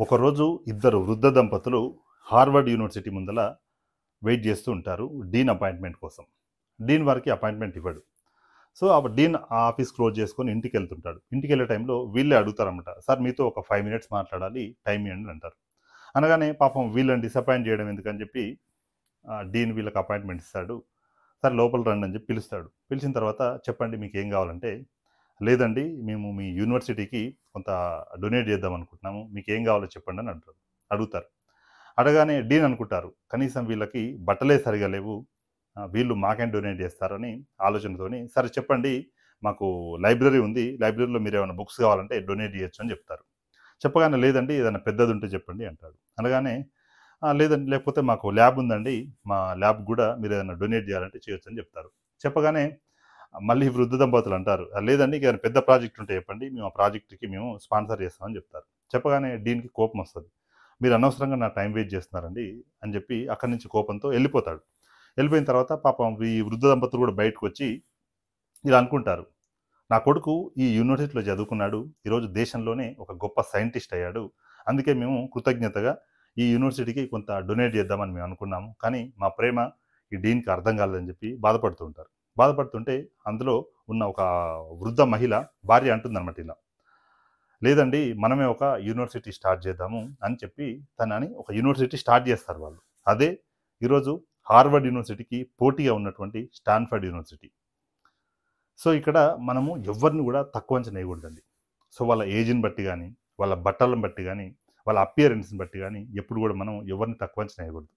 ఒకరోజు ఇద్దరు వృద్ధ దంపతులు హార్వర్డ్ యూనివర్సిటీ ముందల వెయిట్ చేస్తూ ఉంటారు డీన్ అపాయింట్మెంట్ కోసం. డీన్ వారికి అపాయింట్మెంట్ ఇవ్వడు. సో ఆ డీన్ ఆ ఆఫీస్ క్లోజ్ చేసుకొని ఇంటికి వెళ్తుంటాడు. ఇంటికి వెళ్ళే టైంలో వీళ్ళే అడుగుతారన్నమాట, సార్ మీతో ఒక 5 మినిట్స్ మాట్లాడాలి, టైం ఇవ్వండి అంటారు. అనగానే పాపం వీళ్ళని డిసప్పాయింట్ చేయడం ఎందుకని చెప్పి డీన్ వీళ్ళకి అపాయింట్మెంట్ ఇస్తాడు. సార్ లోపల రండి అని చెప్పి పిలుస్తాడు. పిలిచిన తర్వాత చెప్పండి మీకు ఏం కావాలంటే, లేదండి మేము మీ యూనివర్సిటీకి కొంత డొనేట్ చేద్దాం అనుకుంటున్నాము, మీకు ఏం కావాలో చెప్పండి అని అడుగుతారు. అడగానే డీన్ అనుకుంటారు, కనీసం వీళ్ళకి బట్టలే సరిగా లేవు, వీళ్ళు మాకేం డొనేట్ చేస్తారని ఆలోచనతోని, సరే చెప్పండి మాకు లైబ్రరీ ఉంది, లైబ్రరీలో మీరు ఏమైనా బుక్స్ కావాలంటే డొనేట్ చేయొచ్చు అని చెప్తారు. చెప్పగానే లేదండి ఏదైనా పెద్దది ఉంటే చెప్పండి అంటాడు. అనగానే లేదండి లేకపోతే మాకు ల్యాబ్ ఉందండి, మా ల్యాబ్ కూడా మీరు ఏదైనా డొనేట్ చేయాలంటే చేయొచ్చు అని చెప్తారు. చెప్పగానే మళ్ళీ వృద్ధ దంపతులు అంటారు, లేదండి ఏదైనా పెద్ద ప్రాజెక్ట్ ఉంటే చెప్పండి, మేము ఆ ప్రాజెక్ట్కి మేము స్పాన్సర్ చేస్తామని చెప్తారు. చెప్పగానే డీన్కి కోపం వస్తుంది, మీరు అనవసరంగా నా టైం వేస్ట్ చేస్తున్నారండి అని చెప్పి అక్కడి నుంచి కోపంతో వెళ్ళిపోతాడు. వెళ్ళిపోయిన తర్వాత పాపం ఈ వృద్ధ దంపతులు కూడా బయటకు వచ్చి ఇలా అనుకుంటారు, నా కొడుకు ఈ యూనివర్సిటీలో చదువుకున్నాడు, ఈరోజు దేశంలోనే ఒక గొప్ప సైంటిస్ట్ అయ్యాడు, అందుకే మేము కృతజ్ఞతగా ఈ యూనివర్సిటీకి కొంత డొనేట్ చేద్దామని మేము అనుకున్నాము, కానీ మా ప్రేమ ఈ డీన్కి అర్థం కాలేదని చెప్పి బాధపడుతూ ఉంటారు. బాధపడుతుంటే అందులో ఉన్న ఒక వృద్ధ మహిళ భార్య అంటుందన్నమాట ఇలా, లేదండి మనమే ఒక యూనివర్సిటీ స్టార్ట్ చేద్దాము అని చెప్పి తనని ఒక యూనివర్సిటీ స్టార్ట్ చేస్తారు వాళ్ళు. అదే ఈరోజు హార్వర్డ్ యూనివర్సిటీకి పోటీగా ఉన్నటువంటి స్టాన్ఫర్డ్ యూనివర్సిటీ. సో ఇక్కడ మనము ఎవరిని కూడా తక్కువ అంచనా వేయకూడదండి. సో వాళ్ళ ఏజ్ని బట్టి కానీ, వాళ్ళ బట్టలను బట్టి కానీ, వాళ్ళ అపియరెన్స్ని బట్టి కానీ ఎప్పుడు కూడా మనం ఎవరిని తక్కువ అంచనా వేయకూడదు.